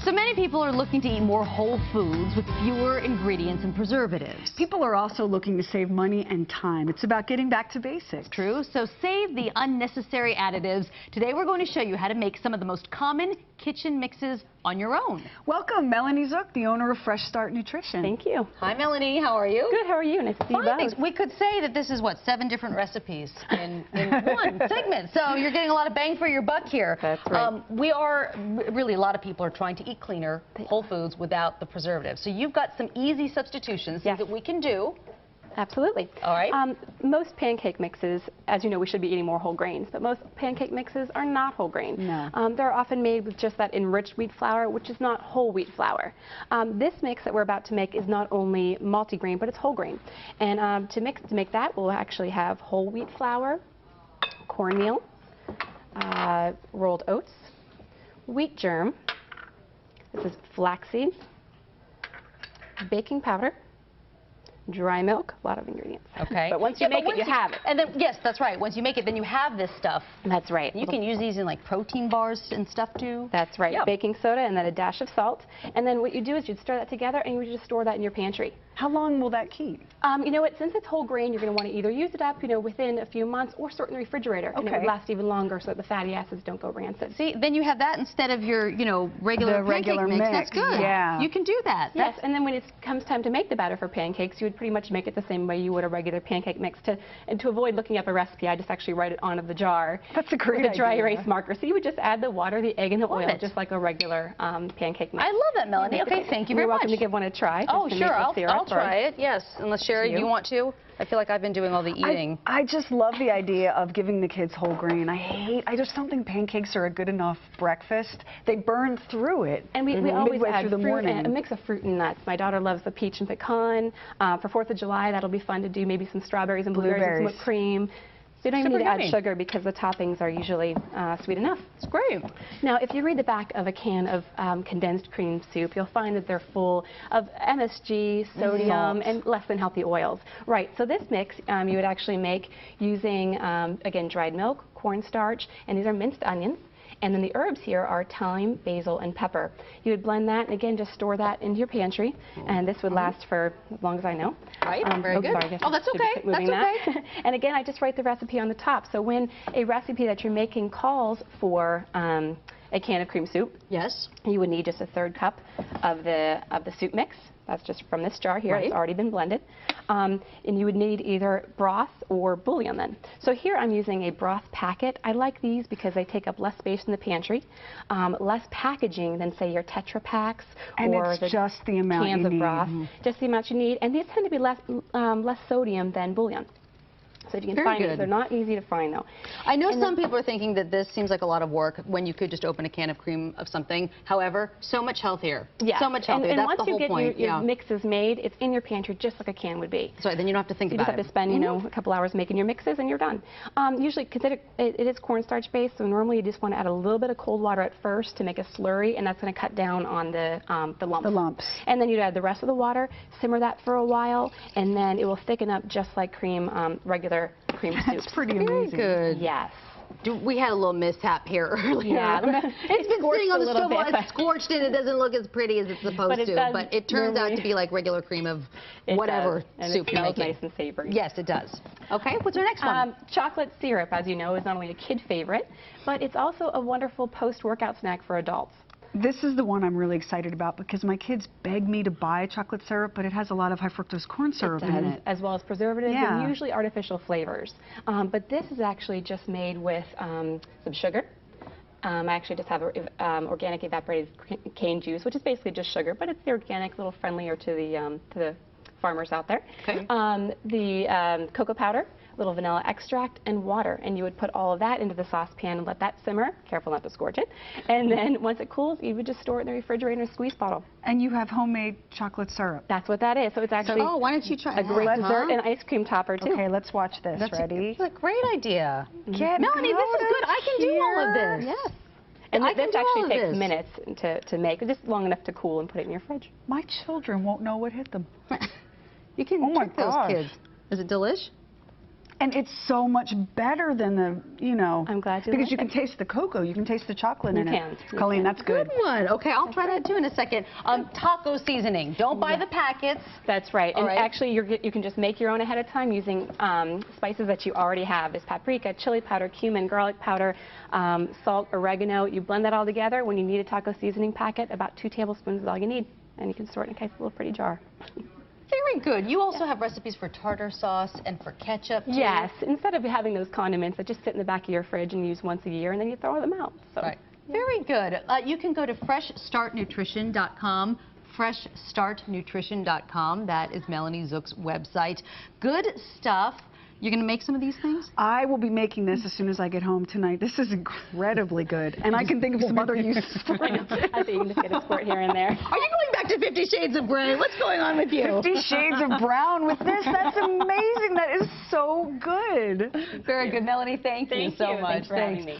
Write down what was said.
So many people are looking to eat more whole foods with fewer ingredients and preservatives. People are also looking to save money and time. It's about getting back to basics. True. So save the unnecessary additives. Today we're going to show you how to make some of the most common kitchen mixes on your own. Welcome, Melanie Zook, the owner of Fresh Start Nutrition. Thank you. Hi, Melanie. How are you? Good. How are you? Nice to see you Fine, both. thanks. We could say that this is, what, 7 different recipes in one segment. So you're getting a lot of bang for your buck here. That's right. Really, a lot of people are trying to eat cleaner, whole foods without the preservatives. So you've got some easy substitutions Yes. that we can do. Absolutely. All right. Most pancake mixes, as you know, we should be eating more whole grains, but most pancake mixes are not whole grain. No. They're often made with just that enriched wheat flour, which is not whole wheat flour. This mix that we're about to make is not only multigrain, but it's whole grain. And to make that, we'll actually have whole wheat flour, cornmeal, rolled oats, wheat germ. This is flaxseed, baking powder, dry milk, a lot of ingredients. Okay. But once you make it, you have it. And then, yes, that's right. Once you make it, then you have this stuff. That's right. You can use these in like protein bars and stuff too. That's right. Yeah. Baking soda and then a dash of salt. And then what you do is you'd stir that together and you would just store that in your pantry. How long will that keep? You know what, since it's whole grain, you're going to want to either use it up, within a few months or store it in the refrigerator. And it would last even longer so that the fatty acids don't go rancid. See, then you have that instead of your, regular pancake mix. That's good. Yeah. You can do that. Yes, and then when it comes time to make the batter for pancakes, you would pretty much make it the same way you would a regular pancake mix. And to avoid looking up a recipe, I just actually write it onto the jar. That's a great with a dry idea. erase marker. So you would just add the water, the egg, and the Love oil, it. just like a regular pancake mix. I love that, Melanie. Okay, thank you very You're much. welcome to give one a try. Oh, just sure. the maple syrup, I'll try it. Yes. Unless, Sherry, You. you want to? I feel like I've been doing all the eating. I just love the idea of giving the kids whole grain. I just don't think pancakes are a good enough breakfast. They burn through it. And we always midway add through the fruit morning. and a mix of fruit and nuts. My daughter loves the peach and pecan. For 4th of July, that'll be fun to do. Maybe some strawberries and blueberries and some whipped cream. So you don't even need to add sugar because the toppings are usually sweet enough. It's great. Now, if you read the back of a can of condensed cream soup, you'll find that they're full of MSG, sodium, and less than healthy oils. Right, so this mix you would actually make using, again, dried milk, cornstarch, and these are minced onions. And then the herbs here are thyme, basil, and pepper. You would blend that, and again, just store that into your pantry, and this would last for as long as I know. Right, very good. Sorry, Oh, that's okay. That's okay. And again, I just write the recipe on the top. So when a recipe that you're making calls for a can of cream soup, Yes. you would need just a 1/3 cup of the soup mix. That's just from this jar here. Right. It's already been blended. And you would need either broth or bouillon then. So here I'm using a broth packet. I like these because they take up less space in the pantry, less packaging than, say, your Tetra Paks or it's the just the amount cans you of need. broth. Just the amount you need. And these tend to be less sodium than bouillon. So if you can Very find good. it, they're not easy to find though. I know some people are thinking that this seems like a lot of work when you could just open a can of cream of something. However, so much healthier. Yeah. So much healthier. And That's once the whole you get point. your mixes made, it's in your pantry just like a can would be. So then you don't have to think You about just have to spend, a couple hours making your mixes and you're done. Usually, consider it is cornstarch based, so normally you just want to add a little bit of cold water at first to make a slurry, and that's going to cut down on the lumps. The lumps. And then you add the rest of the water, simmer that for a while, and then it will thicken up just like cream, regular cream soup. That's pretty amazing. Good. Yes. We had a little mishap here earlier. Yeah. It's been sitting on the stove while bit, it's scorched and it doesn't look as pretty as it's supposed But it to. does But it turns out to be like regular cream of whatever and soup it you're smells making. nice and savory. Yes, it does. Okay, what's our next one? Chocolate syrup, as you know, is not only a kid favorite, but it's also a wonderful post-workout snack for adults. This is the one I'm really excited about because my kids beg me to buy chocolate syrup, but it has a lot of high fructose corn syrup in it. As well as preservatives Yeah. and usually artificial flavors. But this is actually just made with some sugar. I actually just have organic evaporated cane juice, which is basically just sugar, but it's the organic, a little friendlier to the farmers out there. Okay. The cocoa powder, little vanilla extract, and water. And you would put all of that into the saucepan and let that simmer. Careful not to scorch it. And then once it cools, you would just store it in the refrigerator in a squeeze bottle. And you have homemade chocolate syrup. That's what that is. So it's actually why don't you try a great that, dessert and ice cream topper, too. Okay, let's watch this. Ready? That's a great idea. Get Melanie, this is good. I can do all of this. Yes. And I can this do all actually of takes this. minutes to make, just long enough to cool and put it in your fridge. My children won't know what hit them. You can Oh my trick those gosh. kids. Is it delish? And it's so much better than the, you know. I'm glad you Because like you can it. taste the cocoa, you can taste the chocolate You in can. it. You Colleen, can. that's good. Good one. Okay, I'll try that too in a second. Taco seasoning. Don't buy the packets. That's right. All And right. actually, you can just make your own ahead of time using spices that you already have. There's paprika, chili powder, cumin, garlic powder, salt, oregano. You blend that all together. When you need a taco seasoning packet, about 2 tablespoons is all you need. And you can store it in a nice little pretty jar. Very good. You also have recipes for tartar sauce and for ketchup, too. Yes. Instead of having those condiments that just sit in the back of your fridge and use once a year, and then you throw them out. So. Right. Very good. You can go to freshstartnutrition.com. freshstartnutrition.com. That is Melanie Zook's website. Good stuff. You're going to make some of these things? I will be making this as soon as I get home tonight. This is incredibly good. And I can think of some other uses for I know. I think you can just get a squirt here and there. Are you going back to 50 Shades of Grey? What's going on with you? 50 Shades of Brown with this. That's amazing. That is so good. Very good. Melanie, thank you so much. Thanks for having me.